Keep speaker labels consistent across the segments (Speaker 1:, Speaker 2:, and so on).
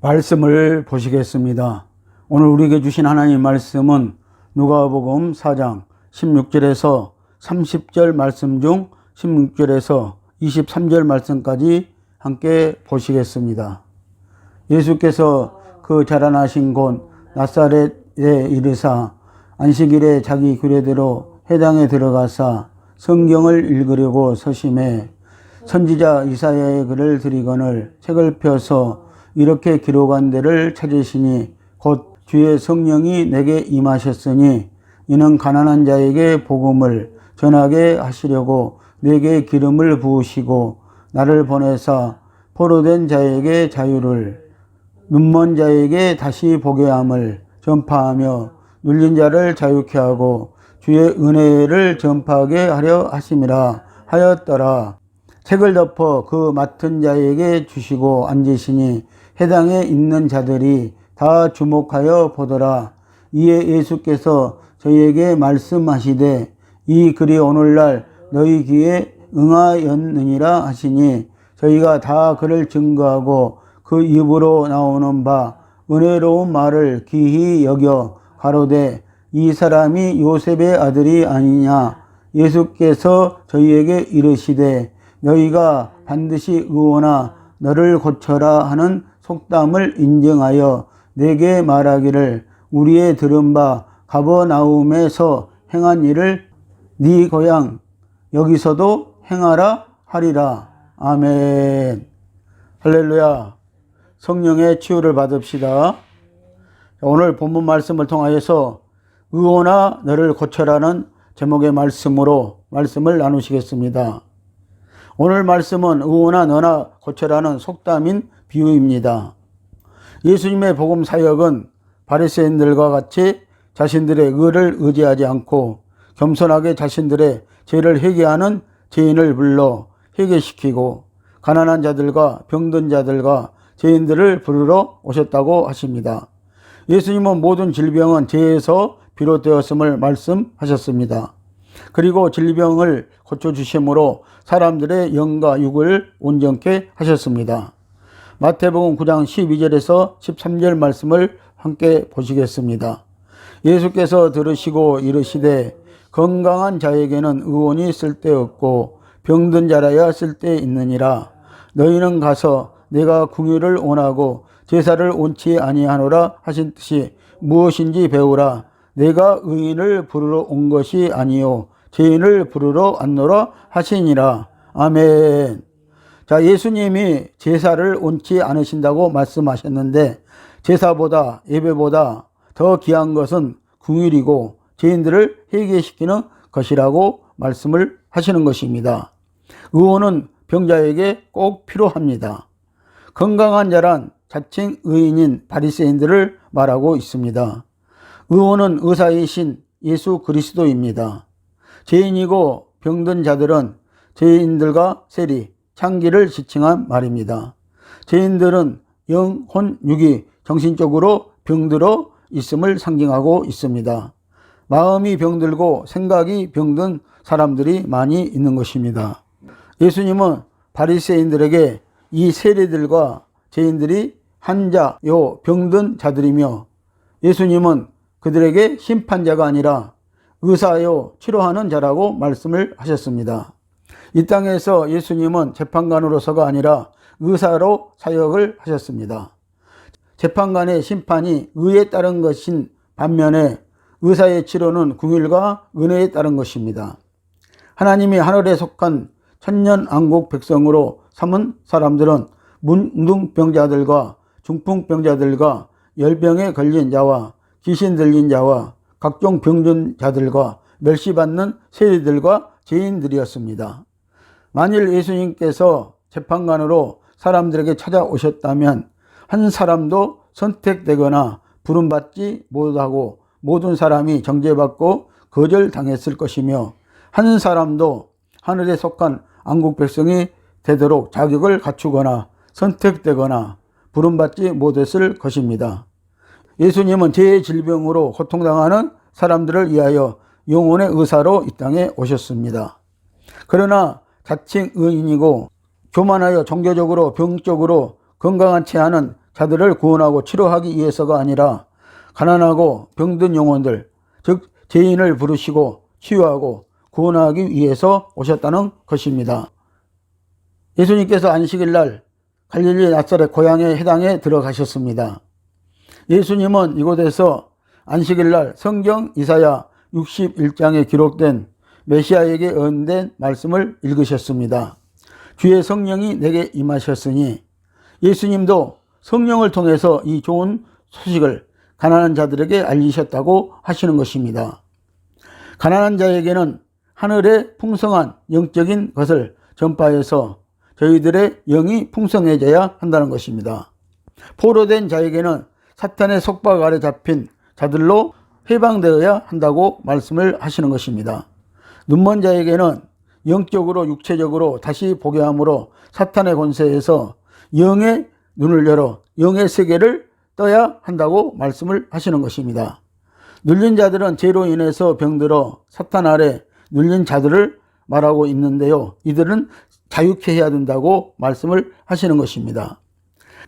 Speaker 1: 말씀을 보시겠습니다. 오늘 우리에게 주신 하나님 말씀은 누가복음 4장 16절에서 30절 말씀 중 16절에서 23절 말씀까지 함께 보시겠습니다. 예수께서 그 자라나신 곳 나사렛에 이르사 안식일에 자기 규례대로 회당에 들어가사 성경을 읽으려고 서심해 선지자 이사야의 글을 들이거늘 책을 펴서 이렇게 기록한 데를 찾으시니 곧 주의 성령이 내게 임하셨으니 이는 가난한 자에게 복음을 전하게 하시려고 내게 기름을 부으시고 나를 보내사 포로된 자에게 자유를 눈먼 자에게 다시 보게 함을 전파하며 눌린 자를 자유케 하고 주의 은혜를 전파하게 하려 하심이라 하였더라. 책을 덮어 그 맡은 자에게 주시고 앉으시니 회당에 있는 자들이 다 주목하여 보더라. 이에 예수께서 저희에게 말씀하시되 이 글이 오늘날 너희 귀에 응하였느니라 하시니 저희가 다 그를 증거하고 그 입으로 나오는 바 은혜로운 말을 귀히 여겨 가로되 이 사람이 요셉의 아들이 아니냐. 예수께서 저희에게 이르시되 너희가 반드시 의원아 너를 고쳐라 하는 속담을 인정하여 내게 말하기를 우리의 들은 바 가버나움에서 행한 일을 네 고향 여기서도 행하라 하리라. 아멘. 할렐루야. 성령의 치유를 받읍시다. 오늘 본문 말씀을 통하여서 의원아 너를 고쳐라는 제목의 말씀으로 말씀을 나누시겠습니다. 오늘 말씀은 의원아 너나 고쳐라는 속담인 비유입니다. 예수님의 복음 사역은 바리새인들과 같이 자신들의 의를 의지하지 않고 겸손하게 자신들의 죄를 회개하는 죄인을 불러 회개시키고 가난한 자들과 병든 자들과 죄인들을 부르러 오셨다고 하십니다. 예수님은 모든 질병은 죄에서 비롯되었음을 말씀하셨습니다. 그리고 질병을 고쳐주심으로 사람들의 영과 육을 온전케 하셨습니다. 마태복음 9장 12절에서 13절 말씀을 함께 보시겠습니다. 예수께서 들으시고 이르시되 건강한 자에게는 의원이 쓸데없고 병든 자라야 쓸데있느니라. 너희는 가서 내가 궁유를 원하고 제사를 원치 아니하노라 하신 뜻이 무엇인지 배우라. 내가 의인을 부르러 온 것이 아니요 죄인을 부르러 왔노라 하시니라. 아멘. 자, 예수님이 제사를 원치 않으신다고 말씀하셨는데 제사보다 예배보다 더 귀한 것은 궁율이고 죄인들을 회개시키는 것이라고 말씀을 하시는 것입니다. 의원은 병자에게 꼭 필요합니다. 건강한 자란 자칭 의인인 바리새인들을 말하고 있습니다. 의원은 의사이신 예수 그리스도입니다. 죄인이고 병든 자들은 죄인들과 세리, 창기를 지칭한 말입니다. 죄인들은 영, 혼, 육이 정신적으로 병들어 있음을 상징하고 있습니다. 마음이 병들고 생각이 병든 사람들이 많이 있는 것입니다. 예수님은 바리새인들에게 이 세리들과 죄인들이 한자요 병든 자들이며 예수님은 그들에게 심판자가 아니라 의사요 치료하는 자라고 말씀을 하셨습니다. 이 땅에서 예수님은 재판관으로서가 아니라 의사로 사역을 하셨습니다. 재판관의 심판이 의에 따른 것인 반면에 의사의 치료는 긍휼과 은혜에 따른 것입니다. 하나님이 하늘에 속한 천년왕국 백성으로 삼은 사람들은 문둥병자들과 중풍병자들과 열병에 걸린 자와 귀신 들린 자와 각종 병든 자들과 멸시받는 세리들과 죄인들이었습니다. 만일 예수님께서 재판관으로 사람들에게 찾아오셨다면 한 사람도 선택되거나 부름받지 못하고 모든 사람이 정죄받고 거절당했을 것이며 한 사람도 하늘에 속한 왕국 백성이 되도록 자격을 갖추거나 선택되거나 부름받지 못했을 것입니다. 예수님은 죄의 질병으로 고통당하는 사람들을 위하여 영혼의 의사로 이 땅에 오셨습니다. 그러나 자칭 의인이고 교만하여 종교적으로 병적으로 건강한 채 하는 자들을 구원하고 치료하기 위해서가 아니라 가난하고 병든 영혼들, 즉 죄인을 부르시고 치유하고 구원하기 위해서 오셨다는 것입니다. 예수님께서 안식일 날 갈릴리 나사렛 고향의 해당에 들어가셨습니다. 예수님은 이곳에서 안식일 날 성경 이사야 61장에 기록된 메시아에게 언된 말씀을 읽으셨습니다. 주의 성령이 내게 임하셨으니, 예수님도 성령을 통해서 이 좋은 소식을 가난한 자들에게 알리셨다고 하시는 것입니다. 가난한 자에게는 하늘의 풍성한 영적인 것을 전파해서 저희들의 영이 풍성해져야 한다는 것입니다. 포로된 자에게는 사탄의 속박 아래 잡힌 자들로 해방되어야 한다고 말씀을 하시는 것입니다. 눈먼 자에게는 영적으로 육체적으로 다시 보게 함으로 사탄의 권세에서 영의 눈을 열어 영의 세계를 떠야 한다고 말씀을 하시는 것입니다. 눌린 자들은 죄로 인해서 병들어 사탄 아래 눌린 자들을 말하고 있는데요. 이들은 자유케 해야 된다고 말씀을 하시는 것입니다.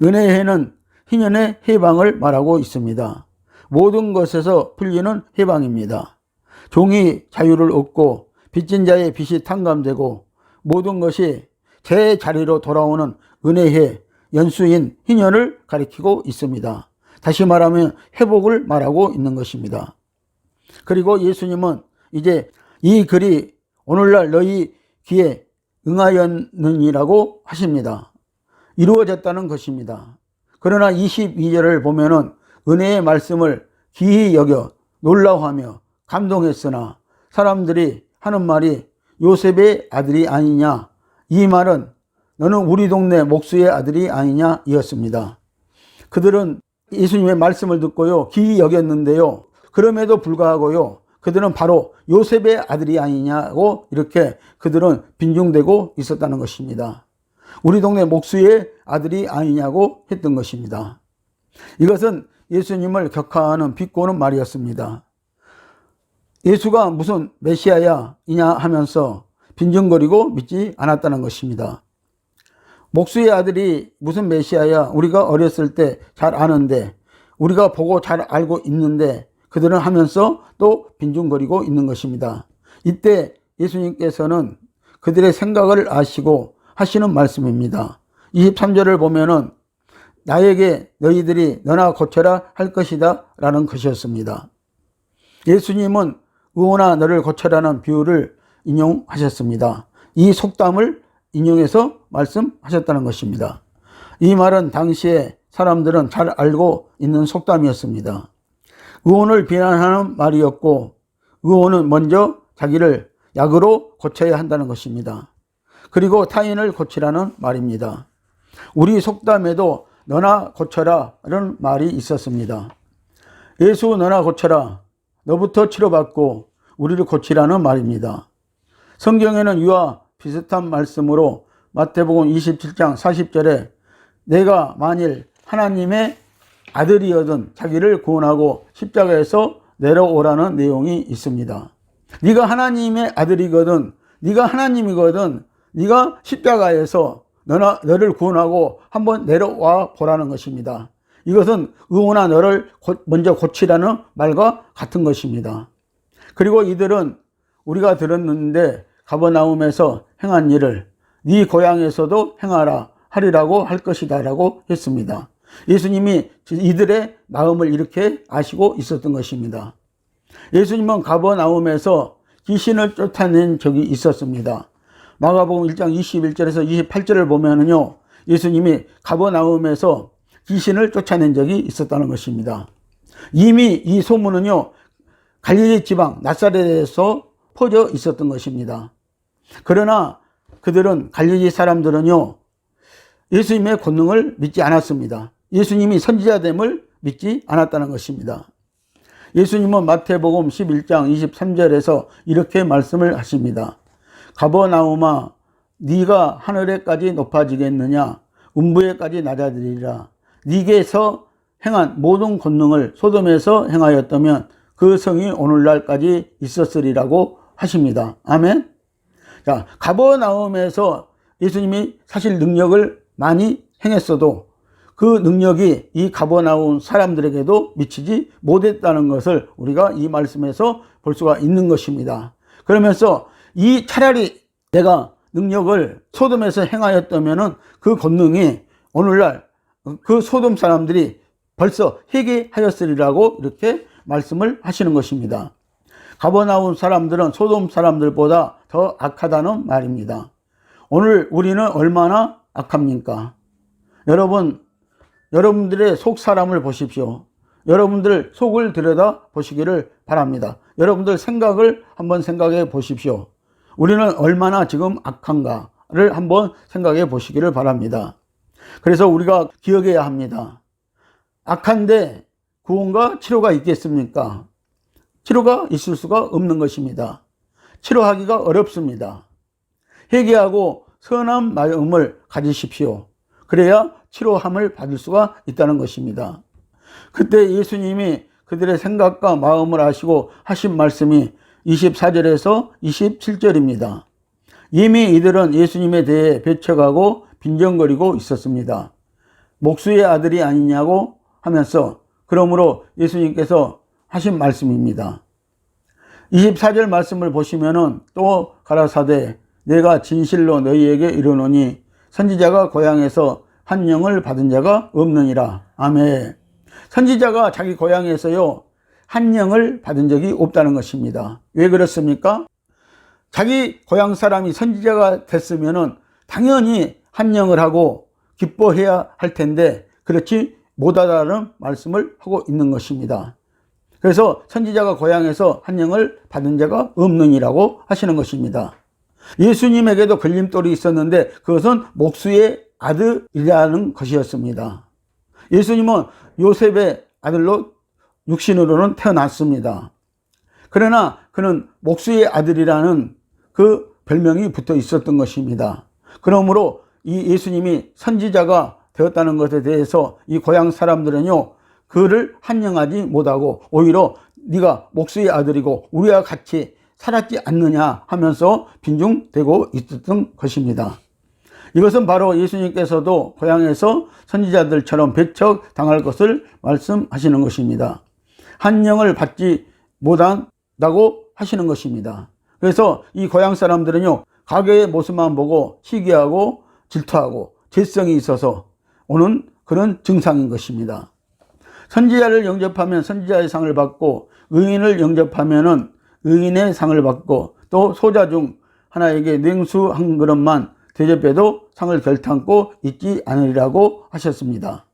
Speaker 1: 은혜의 해는 희년의 해방을 말하고 있습니다. 모든 것에서 풀리는 해방입니다. 종이 자유를 얻고 빚진 자의 빚이 탕감되고 모든 것이 제 자리로 돌아오는 은혜의 연수인 희년을 가리키고 있습니다. 다시 말하면 회복을 말하고 있는 것입니다. 그리고 예수님은 이제 이 글이 오늘날 너희 귀에 응하였느니라고 하십니다. 이루어졌다는 것입니다. 그러나 22절을 보면은 은혜의 말씀을 귀히 여겨 놀라워하며 감동했으나 사람들이 하는 말이 요셉의 아들이 아니냐, 이 말은 너는 우리 동네 목수의 아들이 아니냐 이었습니다. 그들은 예수님의 말씀을 듣고요 귀히 여겼는데요, 그럼에도 불구하고요 그들은 바로 요셉의 아들이 아니냐고 이렇게 그들은 빈중되고 있었다는 것입니다. 우리 동네 목수의 아들이 아니냐고 했던 것입니다. 이것은 예수님을 격하하는 비꼬는 말이었습니다. 예수가 무슨 메시아야 이냐 하면서 빈정거리고 믿지 않았다는 것입니다. 목수의 아들이 무슨 메시아야, 우리가 어렸을 때 잘 아는데, 우리가 보고 잘 알고 있는데 그들은 하면서 또 빈중거리고 있는 것입니다. 이때 예수님께서는 그들의 생각을 아시고 하시는 말씀입니다. 23절을 보면은 나에게 너희들이 너나 고쳐라 할 것이다 라는 것이었습니다. 예수님은 의원아 너를 고쳐라는 비유를 인용하셨습니다. 이 속담을 인용해서 말씀하셨다는 것입니다. 이 말은 당시에 사람들은 잘 알고 있는 속담이었습니다. 의원을 비난하는 말이었고, 의원은 먼저 자기를 약으로 고쳐야 한다는 것입니다. 그리고 타인을 고치라는 말입니다. 우리 속담에도 너나 고쳐라 라는 말이 있었습니다. 예수 너나 고쳐라, 너부터 치료받고 우리를 고치라는 말입니다. 성경에는 이와 비슷한 말씀으로 마태복음 27장 40절에 내가 만일 하나님의 아들이거든 자기를 구원하고 십자가에서 내려오라는 내용이 있습니다. 네가 하나님의 아들이거든, 네가 하나님이거든, 네가 십자가에서 너를 구원하고 한번 내려와 보라는 것입니다. 이것은 의원아 너를 먼저 고치라는 말과 같은 것입니다. 그리고 이들은 우리가 들었는데 가버나움에서 행한 일을 네 고향에서도 행하라 하리라고 할 것이다 라고 했습니다. 예수님이 이들의 마음을 이렇게 아시고 있었던 것입니다. 예수님은 가버나움에서 귀신을 쫓아낸 적이 있었습니다. 마가복음 1장 21절에서 28절을 보면은요, 예수님이 가버나움에서 귀신을 쫓아낸 적이 있었다는 것입니다. 이미 이 소문은요, 갈릴리 지방 나사렛에서 퍼져 있었던 것입니다. 그러나 그들은 갈릴리 사람들은요, 예수님의 권능을 믿지 않았습니다. 예수님이 선지자됨을 믿지 않았다는 것입니다. 예수님은 마태복음 11장 23절에서 이렇게 말씀을 하십니다. 가버나움아 네가 하늘에까지 높아지겠느냐, 음부에까지 낮아지리라. 네게서 행한 모든 권능을 소돔에서 행하였다면 그 성이 오늘날까지 있었으리라고 하십니다. 아멘. 자, 가버나움에서 예수님이 사실 능력을 많이 행했어도 그 능력이 이 가버나움 사람들에게도 미치지 못했다는 것을 우리가 이 말씀에서 볼 수가 있는 것입니다. 그러면서 이 차라리 내가 능력을 소돔에서 행하였다면은 그 권능이 오늘날 그 소돔 사람들이 벌써 회개하였으리라고 이렇게 말씀을 하시는 것입니다. 가버나움 사람들은 소돔 사람들보다 더 악하다는 말입니다. 오늘 우리는 얼마나 악합니까? 여러분들의 속 사람을 보십시오. 여러분들 속을 들여다 보시기를 바랍니다. 여러분들 생각을 한번 생각해 보십시오. 우리는 얼마나 지금 악한가를 한번 생각해 보시기를 바랍니다. 그래서 우리가 기억해야 합니다. 악한데 구원과 치료가 있겠습니까? 치료가 있을 수가 없는 것입니다. 치료하기가 어렵습니다. 회개하고 선한 마음을 가지십시오. 그래야 치료함을 받을 수가 있다는 것입니다. 그때 예수님이 그들의 생각과 마음을 아시고 하신 말씀이 24절에서 27절입니다. 이미 이들은 예수님에 대해 배척하고 빈정거리고 있었습니다. 목수의 아들이 아니냐고 하면서 그러므로 예수님께서 하신 말씀입니다. 24절 말씀을 보시면은 또 가라사대 내가 진실로 너희에게 이르노니 선지자가 고향에서 한 영을 받은 자가 없느니라. 아멘. 선지자가 자기 고향에서요 한 영을 받은 적이 없다는 것입니다. 왜 그렇습니까? 자기 고향 사람이 선지자가 됐으면은 당연히 한 영을 하고 기뻐해야 할 텐데 그렇지 못하다는 말씀을 하고 있는 것입니다. 그래서 선지자가 고향에서 한 영을 받은 자가 없느니라고 하시는 것입니다. 예수님에게도 걸림돌이 있었는데 그것은 목수의 아들이라는 것이었습니다. 예수님은 요셉의 아들로 육신으로는 태어났습니다. 그러나 그는 목수의 아들이라는 그 별명이 붙어 있었던 것입니다. 그러므로 이 예수님이 선지자가 되었다는 것에 대해서 이 고향 사람들은요 그를 환영하지 못하고 오히려 네가 목수의 아들이고 우리와 같이 살았지 않느냐 하면서 빈중되고 있었던 것입니다. 이것은 바로 예수님께서도 고향에서 선지자들처럼 배척당할 것을 말씀하시는 것입니다. 한 영을 받지 못한다고 하시는 것입니다. 그래서 이 고향 사람들은요 가게의 모습만 보고 시기하고 질투하고 죄성이 있어서 오는 그런 증상인 것입니다. 선지자를 영접하면 선지자의 상을 받고 의인을 영접하면은 의인의 상을 받고 또 소자 중 하나에게 냉수 한 그릇만 대접해도 상을 결탄코 잊지 않으리라고 하셨습니다.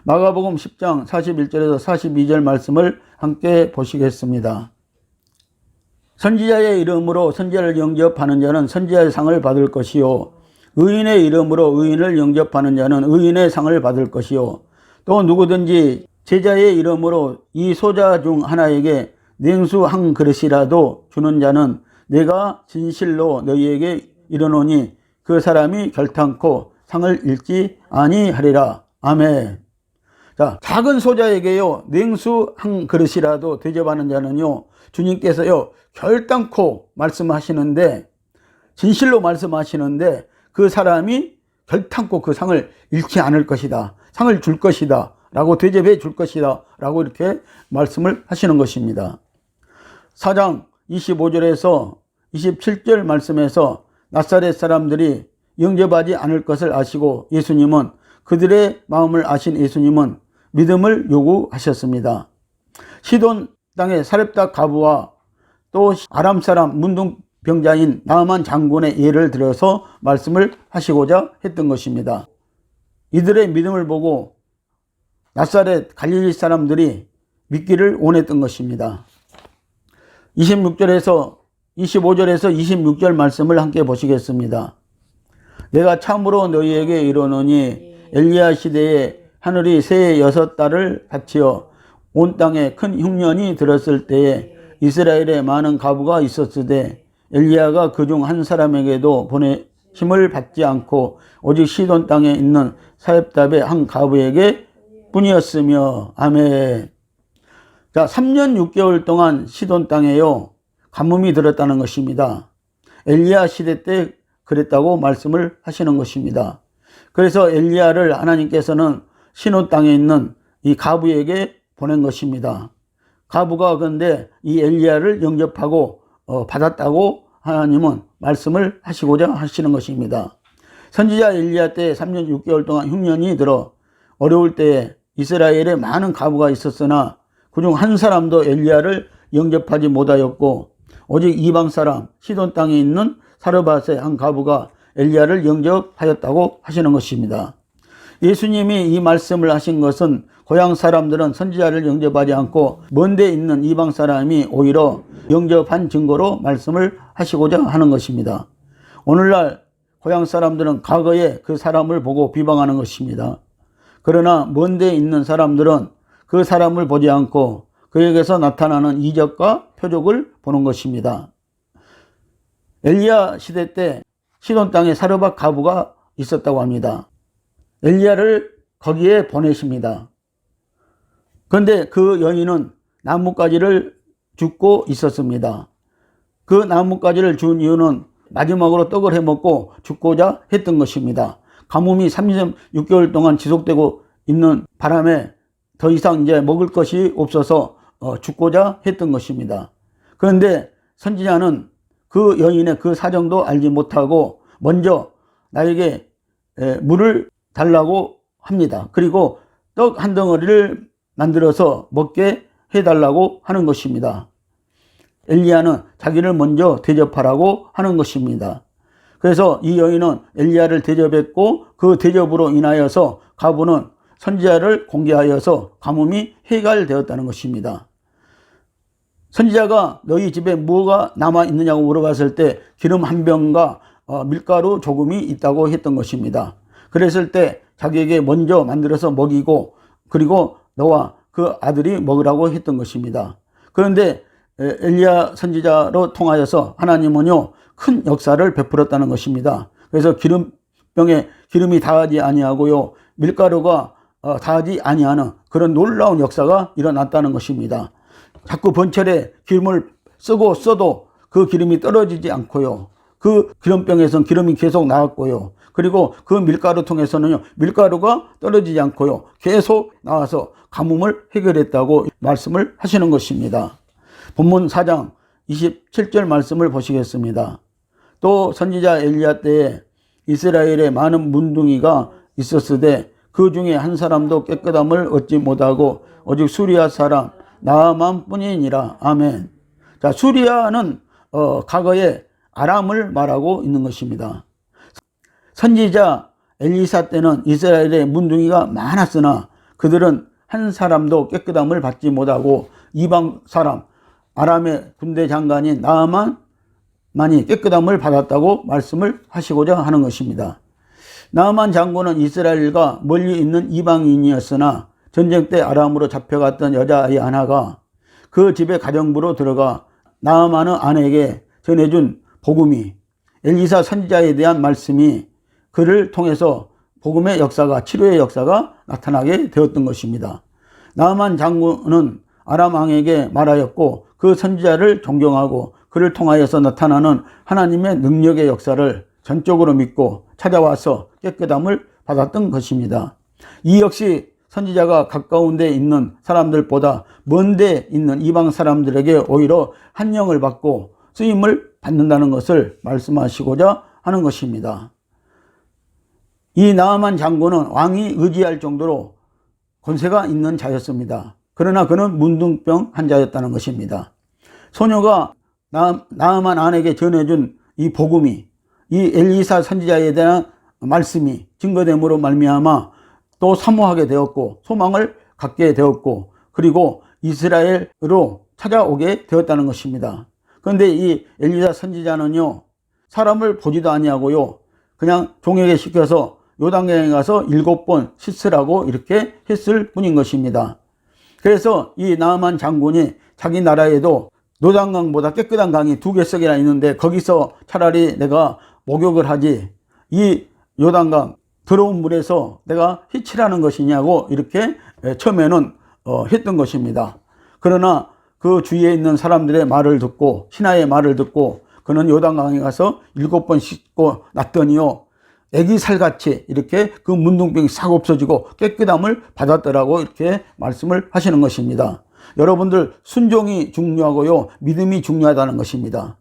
Speaker 1: 마가복음 10장 41절에서 42절 말씀을 함께 보시겠습니다. 선지자의 이름으로 선지자를 영접하는 자는 선지자의 상을 받을 것이요 의인의 이름으로 의인을 영접하는 자는 의인의 상을 받을 것이요 또 누구든지 제자의 이름으로 이 소자 중 하나에게 냉수 한 그릇이라도 주는 자는 내가 진실로 너희에게 이르노니 그 사람이 결탄코 상을 잃지 아니하리라. 아멘. 자, 작은 소자에게요 냉수 한 그릇이라도 대접하는 자는요 주님께서요 결단코 말씀하시는데 진실로 말씀하시는데 그 사람이 결탄코 그 상을 잃지 않을 것이다. 상을 줄 것이다. 라고 대접해 줄 것이다. 라고 이렇게 말씀을 하시는 것입니다. 4장 25절에서 27절 말씀에서 나사렛 사람들이 영접하지 않을 것을 아시고 예수님은 그들의 마음을 아신 예수님은 믿음을 요구하셨습니다. 시돈 땅의 사렙다 과부와 또 아람 사람 문둥병자인 나아만 장군의 예를 들어서 말씀을 하시고자 했던 것입니다. 이들의 믿음을 보고 나사렛 갈릴리 사람들이 믿기를 원했던 것입니다. 25절에서 26절 말씀을 함께 보시겠습니다. 내가 참으로 너희에게 이르노니 엘리야 시대에 하늘이 새 6달을 닫히어 온 땅에 큰 흉년이 들었을 때에 이스라엘에 많은 과부가 있었으되 엘리야가 그중 한 사람에게도 보내심을 받지 않고 오직 시돈 땅에 있는 사렙답의 한 과부에게 뿐이었으며. 아멘. 자, 3년 6개월 동안 시돈 땅에요, 가뭄이 들었다는 것입니다. 엘리야 시대 때 그랬다고 말씀을 하시는 것입니다. 그래서 엘리야를 하나님께서는 시돈 땅에 있는 이 가부에게 보낸 것입니다. 가부가 그런데 이 엘리야를 영접하고 받았다고 하나님은 말씀을 하시고자 하시는 것입니다. 선지자 엘리야 때 3년 6개월 동안 흉년이 들어 어려울 때에 이스라엘에 많은 가부가 있었으나 그중 한 사람도 엘리야를 영접하지 못하였고 오직 이방 사람 시돈 땅에 있는 사르밧의 한 가부가 엘리야를 영접하였다고 하시는 것입니다. 예수님이 이 말씀을 하신 것은 고향 사람들은 선지자를 영접하지 않고 먼 데 있는 이방 사람이 오히려 영접한 증거로 말씀을 하시고자 하는 것입니다. 오늘날 고향 사람들은 과거에 그 사람을 보고 비방하는 것입니다. 그러나 먼 데 있는 사람들은 그 사람을 보지 않고 그에게서 나타나는 이적과 표적을 보는 것입니다. 엘리야 시대 때 시돈 땅에 사르밧 가부가 있었다고 합니다. 엘리야를 거기에 보내십니다. 그런데 그 여인은 나뭇가지를 줍고 있었습니다. 그 나뭇가지를 준 이유는 마지막으로 떡을 해먹고 죽고자 했던 것입니다. 가뭄이 36개월 동안 지속되고 있는 바람에 더 이상 이제 먹을 것이 없어서 죽고자 했던 것입니다. 그런데 선지자는 그 여인의 그 사정도 알지 못하고 먼저 나에게 물을 달라고 합니다. 그리고 떡 한 덩어리를 만들어서 먹게 해달라고 하는 것입니다. 엘리야는 자기를 먼저 대접하라고 하는 것입니다. 그래서 이 여인은 엘리야를 대접했고 그 대접으로 인하여서 가부는 선지자를 공개하여서 가뭄이 해결되었다는 것입니다. 선지자가 너희 집에 뭐가 남아있느냐고 물어봤을 때 기름 한 병과 밀가루 조금이 있다고 했던 것입니다. 그랬을 때 자기에게 먼저 만들어서 먹이고 그리고 너와 그 아들이 먹으라고 했던 것입니다. 그런데 엘리야 선지자로 통하여서 하나님은요 큰 역사를 베풀었다는 것입니다. 그래서 기름병에 기름이 닿지 아니하고요 밀가루가 닿지 아니하는 그런 놀라운 역사가 일어났다는 것입니다. 자꾸 번철에 기름을 쓰고 써도 그 기름이 떨어지지 않고요. 그 기름병에서는 기름이 계속 나왔고요. 그리고 그 밀가루 통해서는요, 밀가루가 떨어지지 않고요. 계속 나와서 가뭄을 해결했다고 말씀을 하시는 것입니다. 본문 4장 27절 말씀을 보시겠습니다. 또 선지자 엘리야 때에 이스라엘에 많은 문둥이가 있었으되 그 중에 한 사람도 깨끗함을 얻지 못하고 오직 수리아 사람 나아만 뿐이니라. 아멘. 자, 수리아는 과거에 아람을 말하고 있는 것입니다. 선지자 엘리사 때는 이스라엘에 문둥이가 많았으나 그들은 한 사람도 깨끗함을 받지 못하고 이방 사람 아람의 군대 장관인 나아만만이 깨끗함을 받았다고 말씀을 하시고자 하는 것입니다. 나아만 장군은 이스라엘과 멀리 있는 이방인이었으나 전쟁 때 아람으로 잡혀갔던 여자아이 하나가 그 집에 가정부로 들어가 나아만의 아내에게 전해준 복음이 엘리사 선지자에 대한 말씀이 그를 통해서 복음의 역사가 치료의 역사가 나타나게 되었던 것입니다. 나아만 장군은 아람 왕에게 말하였고 그 선지자를 존경하고 그를 통하여서 나타나는 하나님의 능력의 역사를 전적으로 믿고 찾아와서 깨끗함을 받았던 것입니다. 이 역시 선지자가 가까운 데 있는 사람들보다 먼 데 있는 이방 사람들에게 오히려 한영을 받고 쓰임을 받는다는 것을 말씀하시고자 하는 것입니다. 이 나아만 장군은 왕이 의지할 정도로 권세가 있는 자였습니다. 그러나 그는 문둥병 환자였다는 것입니다. 소녀가 나아만 아내에게 전해준 이 복음이 이 엘리사 선지자에 대한 말씀이 증거됨으로 말미암아 또 사모하게 되었고 소망을 갖게 되었고 그리고 이스라엘으로 찾아오게 되었다는 것입니다. 그런데 이 엘리사 선지자는요 사람을 보지도 아니하고요 그냥 종에게 시켜서 요단강에 가서 7번 씻으라고 이렇게 했을 뿐인 것입니다. 그래서 이 나아만 장군이 자기 나라에도 요단강보다 깨끗한 강이 2개씩이나 있는데 거기서 차라리 내가 목욕을 하지 이 요단강 더러운 물에서 내가 히치라는 것이냐고 이렇게 처음에는 했던 것입니다. 그러나 그 주위에 있는 사람들의 말을 듣고 신하의 말을 듣고 그는 요단강에 가서 7번 씻고 났더니요 애기 살같이 이렇게 그 문둥병이 싹 없어지고 깨끗함을 받았더라고 이렇게 말씀을 하시는 것입니다. 여러분들 순종이 중요하고요 믿음이 중요하다는 것입니다.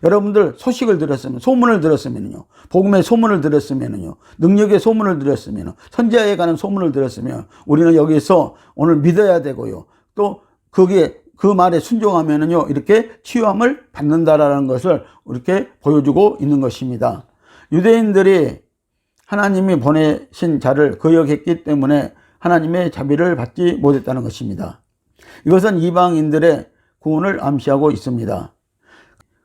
Speaker 1: 여러분들 소식을 들었으면 소문을 들었으면요 복음의 소문을 들었으면요 능력의 소문을 들었으면 선지자에 관한 소문을 들었으면 우리는 여기서 오늘 믿어야 되고요 또 그게 그 말에 순종하면은요 이렇게 치유함을 받는다라는 것을 이렇게 보여주고 있는 것입니다. 유대인들이 하나님이 보내신 자를 거역했기 때문에 하나님의 자비를 받지 못했다는 것입니다. 이것은 이방인들의 구원을 암시하고 있습니다.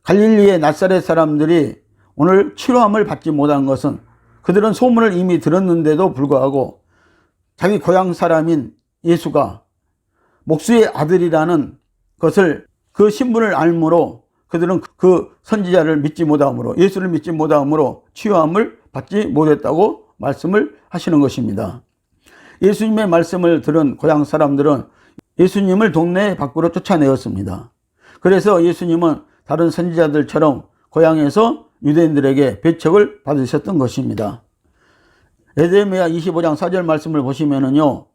Speaker 1: 갈릴리의 나사렛 사람들이 오늘 치료함을 받지 못한 것은 그들은 소문을 이미 들었는데도 불구하고 자기 고향 사람인 예수가 목수의 아들이라는 것을 그 신분을 알므로 그들은 그 선지자를 믿지 못함으로 예수를 믿지 못함으로 치유함을 받지 못했다고 말씀을 하시는 것입니다. 예수님의 말씀을 들은 고향 사람들은 예수님을 동네 밖으로 쫓아내었습니다. 그래서 예수님은 다른 선지자들처럼 고향에서 유대인들에게 배척을 받으셨던 것입니다. 에레미야 25장 4절 말씀을 보시면은요,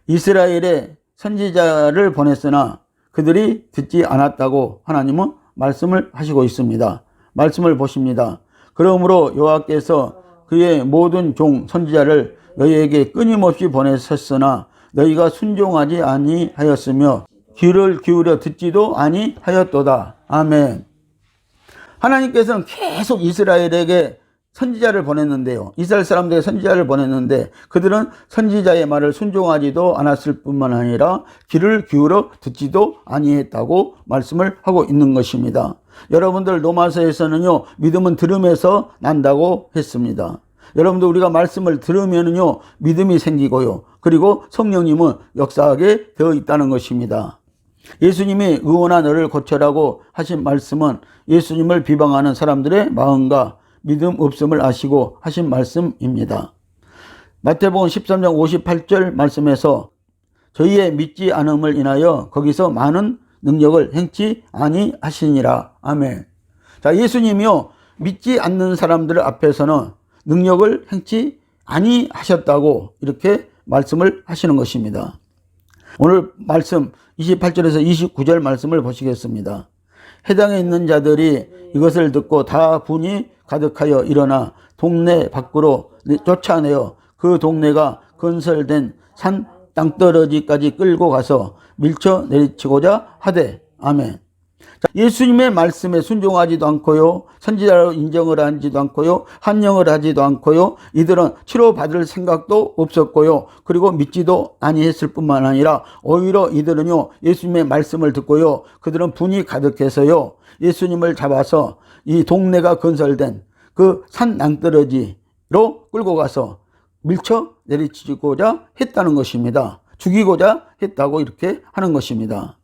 Speaker 1: 이스라엘에 선지자를 보냈으나 그들이 듣지 않았다고 하나님은 말씀을 하시고 있습니다. 말씀을 보십니다. 그러므로 여호와께서 그의 모든 종 선지자를 너희에게 끊임없이 보내셨으나 너희가 순종하지 아니하였으며 귀를 기울여 듣지도 아니하였도다. 아멘. 하나님께서는 계속 이스라엘에게 선지자를 보냈는데요. 이스라엘 사람들에게 선지자를 보냈는데 그들은 선지자의 말을 순종하지도 않았을 뿐만 아니라 귀를 기울여 듣지도 아니했다고 말씀을 하고 있는 것입니다. 여러분들 로마서에서는요, 믿음은 들음에서 난다고 했습니다. 여러분들 우리가 말씀을 들으면은요, 믿음이 생기고요. 그리고 성령님은 역사하게 되어 있다는 것입니다. 예수님이 의원아 너를 고쳐라고 하신 말씀은 예수님을 비방하는 사람들의 마음과 믿음 없음을 아시고 하신 말씀입니다. 마태복음 13장 58절 말씀에서 저희의 믿지 않음을 인하여 거기서 많은 능력을 행치 아니하시니라. 아멘. 자, 예수님이요 믿지 않는 사람들 앞에서는 능력을 행치 아니하셨다고 이렇게 말씀을 하시는 것입니다. 오늘 말씀 28절에서 29절 말씀을 보시겠습니다. 해당에 있는 자들이 이것을 듣고 다 분이 가득하여 일어나 동네 밖으로 쫓아내어 그 동네가 건설된 산 땅떨어지까지 끌고 가서 밀쳐 내리치고자 하되. 아멘. 자, 예수님의 말씀에 순종하지도 않고요, 선지자로 인정을 하지도 않고요, 한영을 하지도 않고요, 이들은 치료받을 생각도 없었고요, 그리고 믿지도 아니했을 뿐만 아니라 오히려 이들은요 예수님의 말씀을 듣고요 그들은 분이 가득해서요 예수님을 잡아서 이 동네가 건설된 그 산 낭떠러지로 끌고 가서 밀쳐 내리치고자 했다는 것입니다. 죽이고자 했다고 이렇게 하는 것입니다.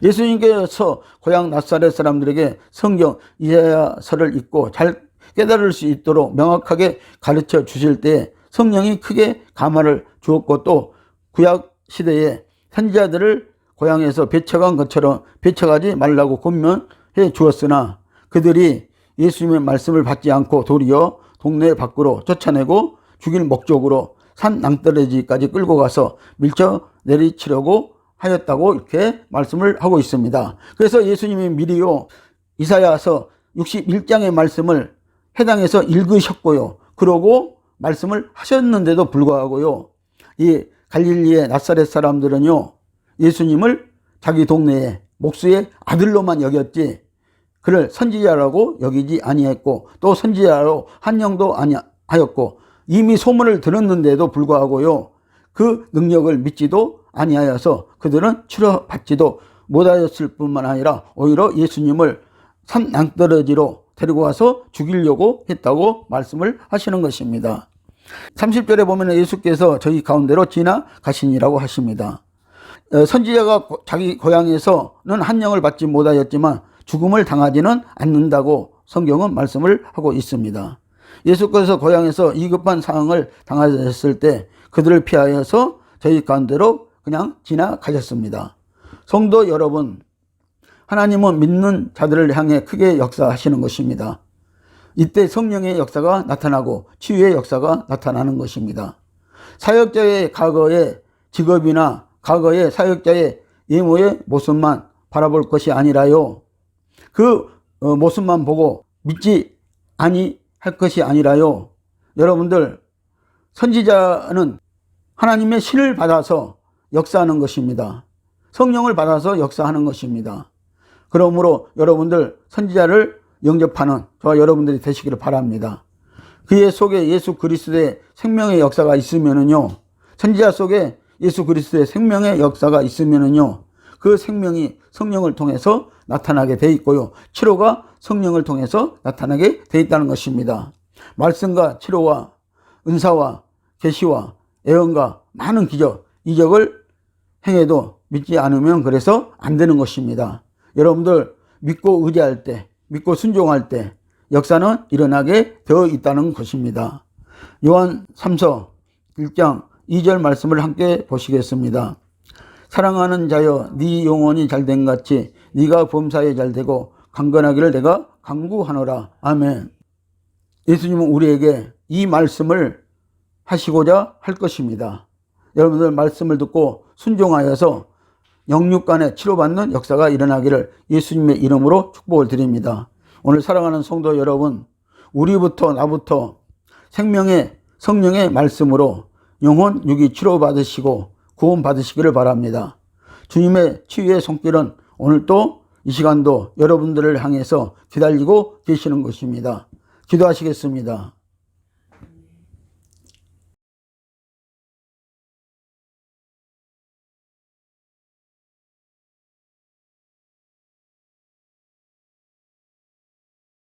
Speaker 1: 예수님께서 고향 나사렛 사람들에게 성경 이사야서를 읽고 잘 깨달을 수 있도록 명확하게 가르쳐 주실 때 성령이 크게 감화를 주었고 또 구약 시대에 선지자들을 고향에서 배척한 것처럼 배척하지 말라고 권면해 주었으나 그들이 예수님의 말씀을 받지 않고 도리어 동네 밖으로 쫓아내고 죽일 목적으로 산 낭떠러지까지 끌고 가서 밀쳐 내리치려고 하였다고 이렇게 말씀을 하고 있습니다. 그래서 예수님이 미리요 이사야서 61장의 말씀을 해당해서 읽으셨고요. 그러고 말씀을 하셨는데도 불구하고요 이 갈릴리의 나사렛 사람들은요 예수님을 자기 동네의 목수의 아들로만 여겼지 그를 선지자라고 여기지 아니했고 또 선지자로 한영도 아니하였고 이미 소문을 들었는데도 불구하고요 그 능력을 믿지도 아니하여서 그들은 치료받지도 못하였을 뿐만 아니라 오히려 예수님을 산 낭떠러지로 데리고 와서 죽이려고 했다고 말씀을 하시는 것입니다. 30절에 보면 예수께서 저희 가운데로 지나가시니라고 하십니다. 선지자가 자기 고향에서는 한영을 받지 못하였지만 죽음을 당하지는 않는다고 성경은 말씀을 하고 있습니다. 예수께서 고향에서 위급한 상황을 당하셨을 때 그들을 피하여서 저희 가운데로 그냥 지나가셨습니다. 성도 여러분, 하나님은 믿는 자들을 향해 크게 역사하시는 것입니다. 이때 성령의 역사가 나타나고 치유의 역사가 나타나는 것입니다. 사역자의 과거의 직업이나 과거의 사역자의 외모의 모습만 바라볼 것이 아니라요, 그 모습만 보고 믿지 아니할 것이 아니라요, 여러분들, 선지자는 하나님의 신을 받아서 역사하는 것입니다. 성령을 받아서 역사하는 것입니다. 그러므로 여러분들 선지자를 영접하는 저와 여러분들이 되시기를 바랍니다. 그의 속에 예수 그리스도의 생명의 역사가 있으면은요, 선지자 속에 예수 그리스도의 생명의 역사가 있으면은요, 그 생명이 성령을 통해서 나타나게 돼 있고요, 치료가 성령을 통해서 나타나게 돼 있다는 것입니다. 말씀과 치료와 은사와 계시와 예언과 많은 기적, 이적을 행해도 믿지 않으면 그래서 안 되는 것입니다. 여러분들 믿고 의지할 때, 믿고 순종할 때 역사는 일어나게 되어 있다는 것입니다. 요한 3서 1장 2절 말씀을 함께 보시겠습니다. 사랑하는 자여, 네 영혼이 잘된 같이 네가 범사에 잘되고 강건하기를 내가 간구하노라. 아멘. 예수님은 우리에게 이 말씀을 하시고자 할 것입니다. 여러분들 말씀을 듣고 순종하여서 영육간에 치료받는 역사가 일어나기를 예수님의 이름으로 축복을 드립니다. 오늘 사랑하는 성도 여러분, 우리부터 나부터 생명의 성령의 말씀으로 영혼 육이 치료받으시고 구원받으시기를 바랍니다. 주님의 치유의 손길은 오늘도 이 시간도 여러분들을 향해서 기다리고 계시는 것입니다. 기도하시겠습니다.